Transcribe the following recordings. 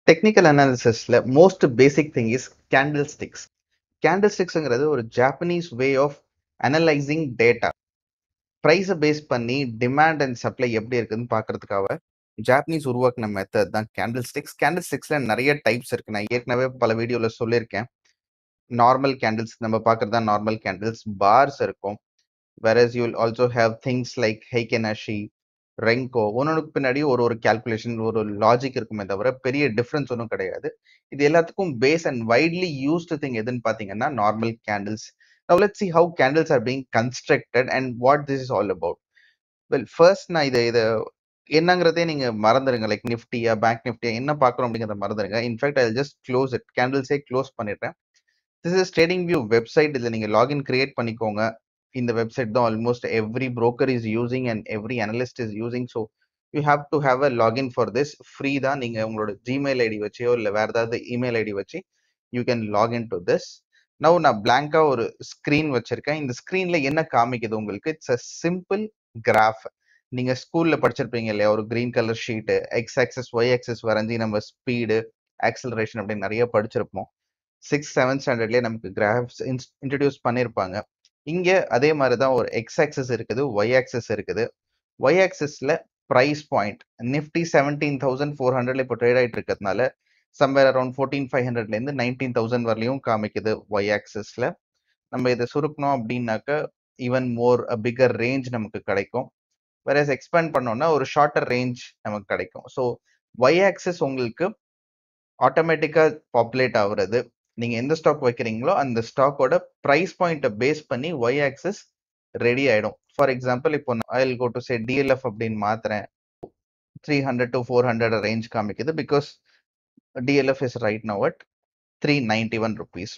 Technical analysis, most basic thing is candlesticks. Candlesticks is a Japanese way of analyzing data. Price based பண்ணி demand and supply எப்படி இருக்குன்னு பார்க்கறதுக்காக Japanese உருவாக்கின method தான் candlesticks. கேண்டில்ஸ்டிக்ஸ்ல நிறைய types இருக்கு. நான் ஏற்கனவே பல வீடியோல சொல்லியிருக்கேன். நார்மல் கேண்டில்ஸ் நம்ம பார்க்கறது தான் நார்மல் கேண்டில்ஸ். பார்ஸ் இருக்கும். whereas you will also have things like Heikenashi, Renko. ஒன்னொன்னுக்கு பின்னாடி ஒரு கால்குலேஷன் ஒரு லாஜிக் இருக்குமே தவிர பெரிய டிஃபரன்ஸ் ஒன்றும் கிடையாது. இது எல்லாத்துக்கும் base and widely used thing எதுன்னு பார்த்தீங்கன்னா normal candles. Now let's see how candles are being constructed and what this is all about. Well, first நான் இதை என்னங்கிறதே நீங்க மறந்துடுங்க. லைக் நிஃப்டியா பேங்க் நிஃப்டியா என்ன பார்க்குறோம் அப்படிங்கிறத மறந்துடுங்க. In fact I just close it. கேண்டில்ஸே க்ளோஸ் பண்ணிடுறேன். This is trading view website. இதில் நீங்கள் லாகின் கிரியேட் பண்ணிக்கோங்க. இந்த வெப்சைட் தான் almost every broker is using and every analyst is using. So you have to have a login for this. Free தான். நீங்க உங்களோட ஜிமெயில் ஐடி வச்சோ இல்லை வேற ஏதாவது இமெயில் ஐடி வச்சு you can login to this. Now நான் பிளாங்கா ஒரு ஸ்கிரீன் வச்சிருக்கேன். இந்த ஸ்கிரீன்ல என்ன காமிக்குது உங்களுக்கு? It's a simple graph. நீங்க ஸ்கூல்ல படிச்சிருப்பீங்க இல்லையா? ஒரு green colour sheet, X axis Y axis வரைஞ்சி நம்ம ஸ்பீடு ஆக்சலரேஷன் அப்படின்னு நிறைய படிச்சிருப்போம். 6th 7th ஸ்டாண்டர்ட்லயே நமக்கு கிராஃப்ஸ் இன்ட்ரடியூஸ் பண்ணியிருப்பாங்க. இங்க அதே மாதிரி தான் ஒரு எக்ஸ் ஆக்சஸ் இருக்குது, ஒய் ஆக்சஸ் இருக்குது. ஒய் ஆக்சஸ்ல பிரைஸ் பாயிண்ட் நிஃப்டி 17,400 இப்போ ட்ரேட் ஆயிட்டு இருக்கிறதுனால சம்வேர் அரௌண்ட் 14,500ல இருந்து 19,000 வரலையும் காமிக்குது ஒய் ஆக்சஸ்ல. நம்ம இதை சுருக்கணும் அப்படின்னாக்க ஈவன் மோர் பிகர் ரேஞ்ச் நமக்கு கிடைக்கும். வேற எக்ஸ்பேண்ட் பண்ணோம்னா ஒரு ஷார்ட்டர் ரேஞ்ச் நமக்கு கிடைக்கும். ஸோ ஒய் ஆக்சஸ் உங்களுக்கு ஆட்டோமேட்டிக்கா பாப்புலேட் ஆகுறது. நீங்க எந்த ஸ்டாக் வைக்கிறீங்களோ அந்த ஸ்டாக்கோட பிரைஸ் பாயிண்ட்டை பேஸ் பண்ணி ஒய் ஆக்சஸ் ரெடி ஆயிடும். ஃபார் எக்ஸாம்பிள் இப்போ I will go to say DLF அப்படின்னு மாத்துறேன். 300 to 400 ரேஞ்ச் காமிக்குது. Because DLF is right now at 391 rupees.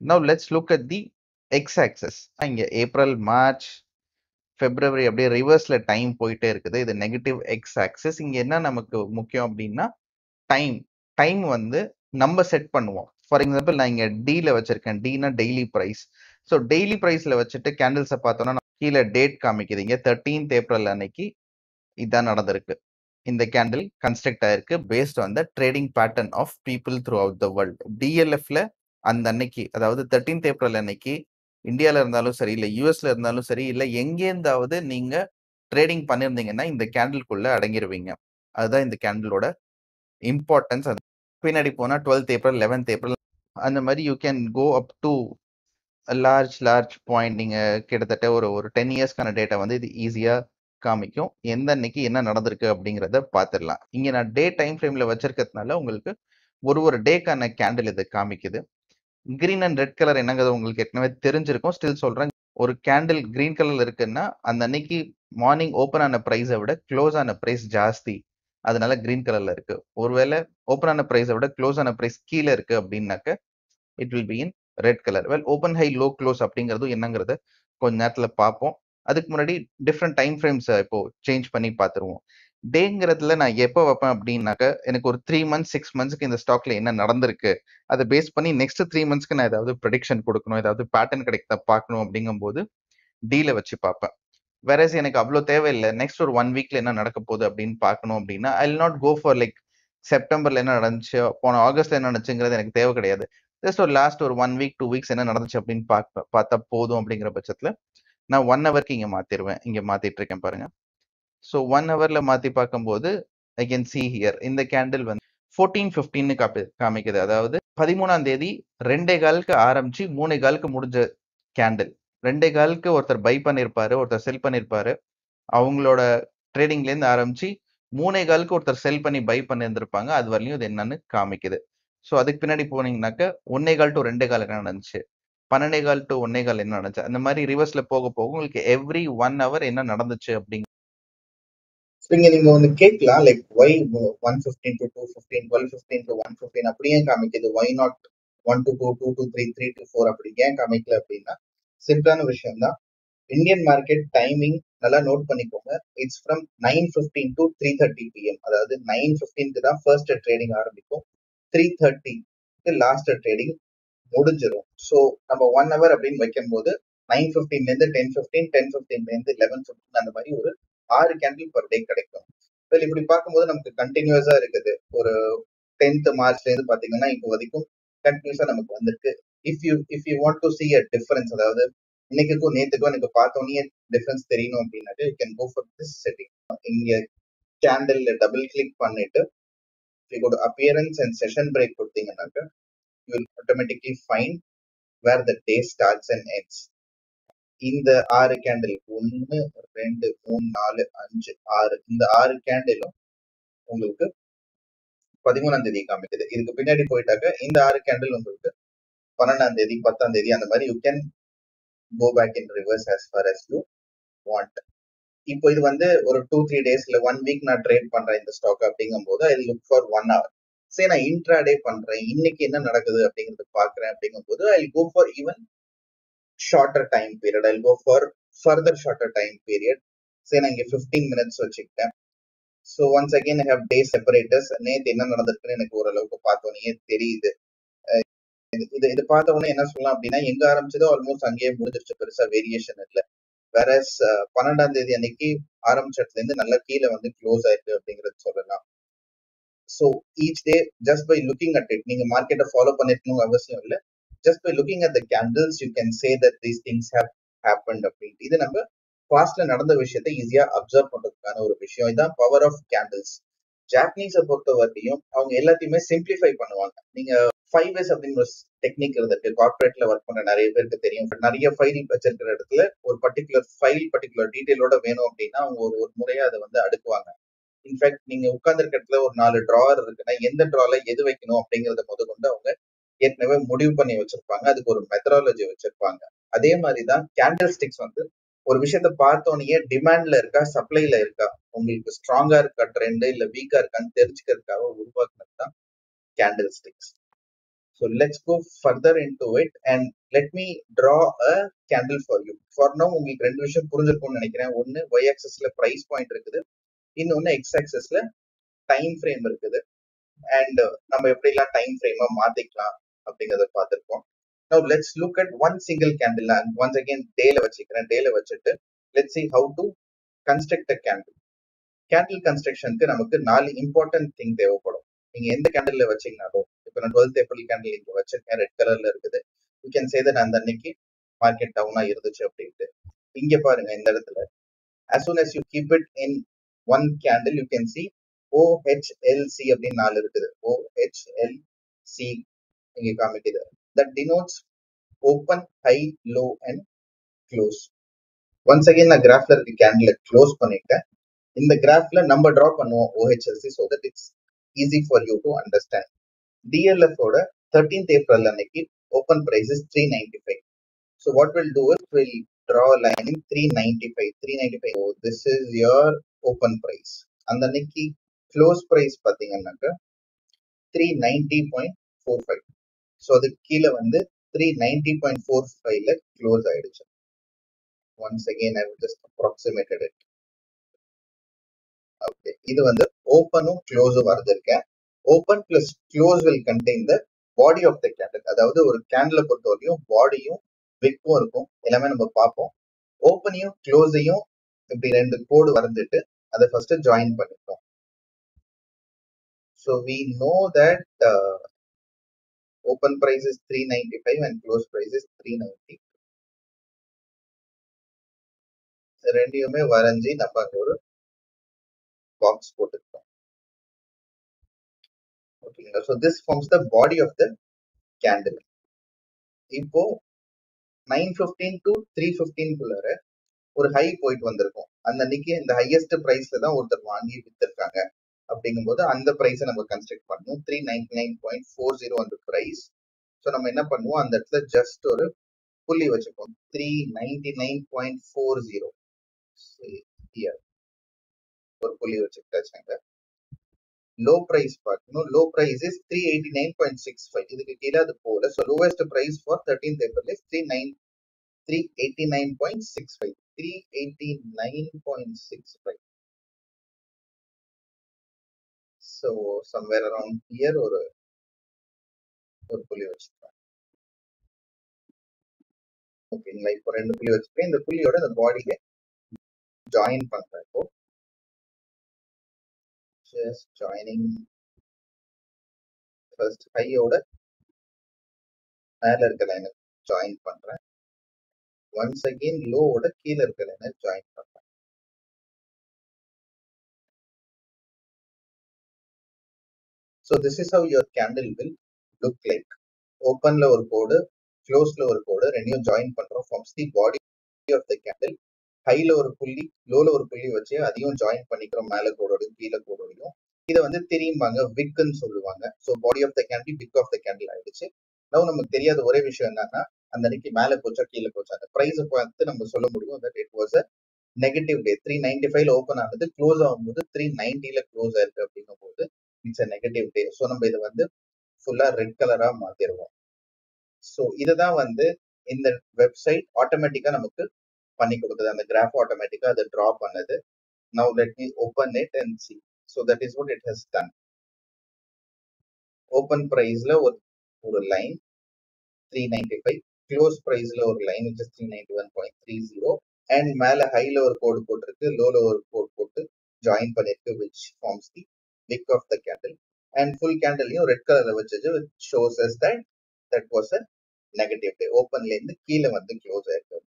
Now let's look at the x axis. இங்க ஏப்ரல் மார்ச் பிப்ரவரி அப்படியே ரிவர்ஸ்ல டைம் போயிட்டே இருக்குது. இது நெகட்டிவ் எக்ஸ் ஆக்சிஸ். இங்க என்ன நமக்கு முக்கியம் அப்படின்னா டைம். டைம் வந்து நம்ம செட் பண்ணுவோம். ஃபார் எக்ஸாம்பிள் நான் இங்க டீல வச்சிருக்கேன். டீனா டெய்லி பிரைஸ். ஸோ டெய்லி பிரைஸ்ல வச்சுட்டு கேண்டில்ஸை பார்த்தோம்னா கீழே டேட் காமிக்குது. இங்க 13th ஏப்ரல் அன்னைக்கு இதான் நடந்திருக்கு. இந்த கேண்டில் கன்ஸ்ட்ரக்ட் ஆயிருக்கு based on the trading pattern of people throughout the world. டிஎல்எஃப்ல அந்த அன்னைக்கு, அதாவது 13th ஏப்ரல் அன்னைக்கு இந்தியால இருந்தாலும் சரி, இல்லை யூஎஸ்ல இருந்தாலும் சரி, இல்லை எங்கேருந்தாவது நீங்க ட்ரேடிங் பண்ணியிருந்தீங்கன்னா இந்த கேண்டில்குள்ள அடங்கிருவீங்க. அதுதான் இந்த கேண்டிலோட இம்பார்ட்டன்ஸ். பின்னாடி போனா 12th ஏப்ரல் 11th ஏப்ரல் அந்த மாதிரி you can go up to large point. நீங்க கிட்டத்தட்ட ஒரு 10 இயர்ஸ்க்கான டேட்டா வந்து இது ஈஸியா காமிக்கும். எந்த அன்னைக்கு என்ன நடந்திருக்கு அப்படிங்கிறத பார்த்துடலாம். இங்க நான் டே டைம் ஃப்ரேம்ல வச்சிருக்கிறதுனால உங்களுக்கு ஒரு டேக்கான கேண்டில் இது காமிக்குது. கிரீன் அண்ட் ரெட் கலர் என்னங்கிறது உங்களுக்கு ஏற்கனவே தெரிஞ்சிருக்கும். ஸ்டில் சொல்றேன். ஒரு கேண்டில் கிரீன் கலர்ல இருக்குன்னா அந்த அன்னைக்கு மார்னிங் ஓப்பன் ஆன பிரைஸை விட க்ளோஸ் ஆன பிரைஸ் ஜாஸ்தி, அதனால கிரீன் கலர்ல இருக்கு. ஒருவேளை ஓப்பன் ஆன பிரைஸை விட க்ளோஸ் ஆன பிரைஸ் கீழே இருக்கு அப்படின்னாக்க it will be in red colour. Well open high low close அப்படிங்கிறது என்னங்கிறத கொஞ்ச நேரத்துல பார்ப்போம். அதுக்கு முன்னாடி டிஃப்ரெண்ட் டைம் ஃப்ரேம்ஸ் இப்போ சேஞ்ச் பண்ணி பார்த்துருவோம். டேங்கிறதுல நான் எப்போ வைப்பேன் அப்படின்னாக்க எனக்கு ஒரு 3 months 6 monthsக்கு இந்த ஸ்டாக்ல என்ன நடந்திருக்கு அதை பேஸ் பண்ணி நெக்ஸ்ட் 3 monthsக்கு நான் ஏதாவது ப்ரெடிக்ஷன் கொடுக்கணும், ஏதாவது பேட்டர்ன் கிடைக்க பார்க்கணும் அப்படிங்கும்போது டீல வச்சு பார்ப்பேன். வேறஸ் எனக்கு அவ்வளோ தேவையில்லை. நெக்ஸ்ட் ஒரு 1 வீக்ல என்ன நடக்க போகுது அப்படின்னு பார்க்கணும் அப்படின்னா I will not go for like செப்டம்பர்ல என்ன நடந்துச்சு, போன ஆகஸ்ட்ல என்ன நடந்துச்சுங்கிறது எனக்கு தேவை கிடையாது. ஜஸ்ட் ஒரு லாஸ்ட் ஒரு 1 week 2 weeks என்ன நடந்துச்சு அப்படின்னு பார்த்தா போதும். அப்படிங்கிற பட்சத்துல நான் 1 hourக்கு இங்க மாத்திருவேன். இங்க மாத்திட்டு இருக்கேன் பாருங்க. ஸோ 1 hourல மாத்தி பார்க்கும்போது ஐ கேன் சி ஹியர் இந்த கேண்டில் வந்து 14:15 காமிக்குது. அதாவது 13ஆம் தேதி 2:15 ஆரம்பிச்சு 3:15 முடிஞ்ச கேண்டில். 2:15 ஒருத்தர் பை பண்ணிருப்பாரு, ஒருத்தர் செல் பண்ணிருப்பாரு. அவங்களோட ட்ரேடிங்ல இருந்து ஆரம்பிச்சு 3:15 ஒருத்தர் செல் பண்ணி பை பண்ணியிருந்திருப்பாங்க. அது வரலையும் இது என்னன்னு காமிக்குது. ஸோ அதுக்கு பின்னாடி போனீங்கன்னாக்க 1:15 to 2:15 என்ன நடந்துச்சு, 12:15 to 1:15 என்ன நடந்துச்சு, அந்த மாதிரி ரிவர்ஸ்ல போக போக உங்களுக்கு எவ்ரி 1 hour என்ன நடந்துச்சு அப்படிங்க. இங்க நீங்க ஒண்ணு கேட்கலாம், லைக் ஒய் 1:15 to 2:15, 12:15 to 1:15 அப்படியே காமிக்குது, Y not 1 to 2, 2 to 3, 3 to 4 அப்படி ஏன் காமிக்கல அப்படின்னா சிம்பிளான விஷயம் தான். இந்தியன் மார்க்கெட் டைமிங் நல்லா நோட் பண்ணிக்கோங்க. It's from 9:15 to 3:30 PM. அதாவது 9:15க்கு தான் ஃபர்ஸ்ட் ட்ரேடிங் ஆரம்பிக்கும், 3:30க்கு லாஸ்ட் ட்ரேடிங் முடிஞ்சிடும். ஸோ நம்ம 1 hour அப்படின்னு வைக்கும் போது 9:15ல இருந்து 10:15, 10:15ல இருந்து 11:15 அந்த மாதிரி ஒரு 6 கேண்டில் பர் டே கிடைக்கும். இப்படி பார்க்கும்போது நமக்கு கண்டினியூஸா இருக்குது. ஒரு 10th மார்ச்ல இருந்து பாத்தீங்கன்னா இப்போ வரைக்கும் கண்டினியூஸா நமக்கு வந்திருக்கு. If you want to see a difference, அதாவது இன்னைக்கும் நேத்துக்கும் எனக்கு பார்த்தோன்னே டிஃபரன்ஸ் தெரியணும் அப்படின்னாட்டு you can go for this setting. இங்க கேண்டில் டபுள் கிளிக் பண்ணிட்டு you go to appearance and session break கொடுத்தீங்கன்னாக்க you will automatically find where the day starts and ends. இந்த 6 கேண்டில் 1 2 3 4 5 6 இந்த 6 கேண்டிலும் உங்களுக்கு 13ஆம் தேதி காமிக்குது. இதுக்கு பின்னாடி போயிட்டாக்க இந்த 6 கேண்டில் உங்களுக்கு 12ஆம் தேதி 10ஆம் தேதி அந்த மாதிரி you can go back in reverse as far as you want. இப்போ இது வந்து ஒரு 2-3 டேஸ் இல்ல 1 வீக் நான் ட்ரேட் பண்றேன் இந்த ஸ்டாக் அப்படிங்கும் போது ஐ லுக் ஃபார் 1 hour. சரி, நான் இன்ட்ராடே பண்றேன், இன்னைக்கு என்ன நடக்குது அப்படிங்கறது பாக்குறேன் அப்படிங்கும் போது I go for even shorter time period. I go for further shorter time period. சரி, நான் இங்க 15 மினிட்ஸ் வச்சுக்கிட்டேன். So once again I have day separators. நேற்று என்ன நடந்திருக்குன்னு எனக்கு ஓரளவுக்கு பார்த்தோன்னே தெரியுது. இது இது பார்த்த உடனே என்ன சொல்லலாம் அப்படின்னா, எங்க ஆரம்பிச்சதோ ஆல்மோஸ்ட் அங்கேயே முடிஞ்சிருச்சு, பெருசா வேரியேஷன் இல்லை. வேற 12ஆம் தேதி அன்னைக்கு ஆரம்பிச்சதுல இருந்து நல்லா கீழே வந்து க்ளோஸ் ஆயிருக்கு அப்படிங்கறது சொல்லலாம். So each day just by looking at it, நீங்க மார்க்கெட்டை ஃபாலோ பண்ணிருக்கணும் அவசியம் இல்லை. Just by looking at the candles you can say that these things have happened அப்படின்ட்டு. இது நம்ம பாஸ்ட்ல நடந்த விஷயத்தை ஈஸியா அப்சர்வ் பண்றதுக்கான ஒரு விஷயம். இதுதான் பவர் ஆஃப் கேண்டில்ஸ். ஜாப்பனீஸை பொறுத்த வரையும் அவங்க எல்லாத்தையுமே சிம்பிளிஃபை பண்ணுவாங்க. நீங்க 5S அப்படின்னு ஒரு டெக்னிக் இருந்திருக்கு. கார்பரேட்ல ஒர்க் பண்ண நிறைய பேருக்கு தெரியும். நிறைய ஃபைல் வச்சிருக்கிற இடத்துல ஒரு பர்டிகுலர் ஃபைல் பர்டிகுலர் டீடைலோட வேணும் அப்படின்னா அவங்க ஒரு முறையா அதை வந்து அடுக்குவாங்க. இன்ஃபேக்ட் நீங்க உட்கார்ந்துருக்க இடத்துல ஒரு 4 டிராவர் இருக்குன்னா எந்த டிரால எது வைக்கணும் அப்படிங்கறத முதற்கொண்டு அவங்க ஏற்கனவே முடிவு பண்ணி வச்சிருப்பாங்க. அதுக்கு ஒரு மெத்தடாலஜி வச்சிருப்பாங்க. அதே மாதிரிதான் கேண்டில் ஸ்டிக்ஸ் வந்து ஒரு விஷயத்த பார்த்தோன்னே டிமாண்ட்ல இருக்கா சப்ளைல இருக்கா, உங்களுக்கு ஸ்ட்ராங்கா இருக்கா ட்ரெண்ட் இல்ல வீக்கா இருக்கான்னு தெரிஞ்சுக்கிறதுக்காக உருவாக்குனது தான் candle sticks. So let's go further into it and let me draw a candle for you. For now உங்களுக்கு ரெண்டு விஷயம் புரிஞ்சிருக்கும்னு நினைக்கிறேன். ஒன்னு y axisல price point இருக்குது, இன்னொன்னு x axisல டைம் ஃப்ரேம் இருக்குது. அண்ட் நம்ம எப்படிலாம் டைம் ஃப்ரேமை மாத்திக்கலாம் அப்படிங்கறத பார்த்திருக்கோம். Now let's look at one single candle and once again டேல வச்சுக்கிறேன். டேல வச்சுட்டு let's see how to construct a candle. Candle கன்ஸ்ட்ரக்ஷனுக்கு நமக்கு 4 இம்பார்ட்டன்ட் திங் தேவைப்படும். நீங்க எந்த கேண்டில்ல வச்சீங்கனாலும், இப்போ நான் 12th ஏப்ரல் கேண்டில் இங்க வச்சிருக்கேன், ரெட் கலர்ல இருக்குது. யூ கேன் சே தட் அந்த அன்னைக்கு மார்க்கெட் டவுனா இருந்துச்சு அப்படின்ட்டு. இங்க பாருங்க இந்த இடத்துல as soon as you keep it in one candle you can see OHLC அப்படின்னு 4 இருக்குது. OHLC இங்க காமிக்குது. that denotes open, high, low and close. once again நான் கிராஃப்ல இருக்க கேண்டில க்ளோஸ் பண்ணிட்டேன். இந்த கிராஃப்ல நம்ம டிரா பண்ணுவோம் OHLC so that it's easy for you to understand. DLF ஓட 13th ஏப்ரல் அன்னைக்கு open price is 395. So what we'll do is we'll draw a line in 395. 395. So this is your open price. அந்த அன்னைக்கு close price பாத்தீங்கன்னாக்க 390.45. So அது கீழே வந்து 390.45ல close ஆயிடுச்சு. once again I will just approximated it. Okay, இது வந்து ஓப்பனும் க்ளோஸும் வரைஞ்சிருக்கேன். Open plus close will contain the body of the candle. அதாவது ஒரு கேண்டிலை பொறுத்த வரையும் பாடியும் விக்கும் இருக்கும், எல்லாமே நம்ம பார்ப்போம். ஓப்பனையும் க்ளோஸையும் இப்படி ரெண்டு கோடு வரைஞ்சிட்டு அதை ஃபர்ஸ்ட் ஜாயின் பண்ணிப்போம். So we know that open price is 395 and close price is 390. ரெண்டையுமே வரைஞ்சி நம்ம அங்க ஒரு பாக்ஸ் போட்டுக்கிட்டோம். ஓகேங்களா? So this forms the body of the candle. இப்போ 9:15 to 3:15 ஒரு ஹை போயிட்டு வந்திருக்கும். அந்த அன்னைக்கு இந்த ஹையஸ்ட் பிரைஸ்ல தான் ஒருத்தர் வாங்கி வித்திருக்காங்க. அப்படிங்கும்போது அந்த பிரைஸை நம்ம கன்ஸ்ட்ரக்ட் பண்ணணும். 399.40 அந்த பிரைஸ். ஸோ நம்ம என்ன பண்ணுவோம், அந்த இடத்துல ஜஸ்ட் ஒரு புள்ளி வச்சுப்போம். 399.40 ஒரு புள்ளி வச்சுக்கிட்டாச்சுங்க. லோ பிரைஸ் பார்க்கணும். Low price is 389.65. இதுக்கு கீழே அது போல. So lowest price for 13th April is 389.65. 389.65. So somewhere around here ஒரு புள்ளி வச்சுக்கலாம். ஓகேங்களா? இப்போ ரெண்டு புள்ளி வச்சுக்கேன். இந்த புள்ளியோட இந்த பாடியை ஜாயின் பண்றேன். இப்போ just joining ஃபர்ஸ்ட் ஹையோட மேல இருக்க லைனை ஜாயின் பண்றேன். ஒன்ஸ் அகெயின் லோவோட கீழே இருக்க லைனை ஜாயின் பண்றேன். So this is how your candle will look like. ஓப்பன்ல ஒரு கோடு, க்ளோஸ்ல ஒரு கோடு, ரெண்டையும் ஜாயின் பண்றோம். Forms the body of the candle. ஹைல ஒரு புள்ளி, லோல ஒரு புள்ளி வச்சு அதையும் ஜாயின் பண்ணிக்கிறோம், மேல கோடோடையும் கீழே கோடோடையும். இதை வந்து தெரியுமாங்க, விக்குன்னு சொல்லுவாங்க. So body of the candle, wick of the candle ஆயிடுச்சு. நவ் நமக்கு தெரியாத ஒரே விஷயம் என்னன்னா, அந்த அன்னைக்கு மேல போச்சா கீழே போச்சா, அந்த ப்ரைஸை பார்த்து நம்ம சொல்ல முடியும் that it was a negative day. 395 open ஆனது, க்ளோஸ் ஆகும்போது 390 க்ளோஸ் ஆயிருக்கு அப்படிங்கும் போது it's a negative day. So நம்ம இதை வந்து ஃபுல்லா ரெட் கலரா மாத்திருவோம். ஸோ இதுதான் வந்து இந்த வெப்சைட் ஆட்டோமேட்டிக்கா நமக்கு பண்ணி கொடுக்குது. அந்த கிராஃப் ஆட்டோமேட்டிக்கா அதை டிரா பண்ணது. Now let me open it and see. So that is what it has done. Open price ல ஒரு லைன் 395, க்ளோஸ் பிரைஸ்ல ஒரு லைன் which is 391.30, and மேல ஹைல ஒரு கோடு போட்டிருக்கு, லோல ஒரு கோடு போட்டு ஜாயின் பண்ணிருக்கு, which forms the wick of the candle. And full candleயும் ரெட் கலர்ல வச்சது, which shows us that that was a negative day. ஓப்பன்ல இருந்து கீழே வந்து க்ளோஸ் ஆயிருக்கு.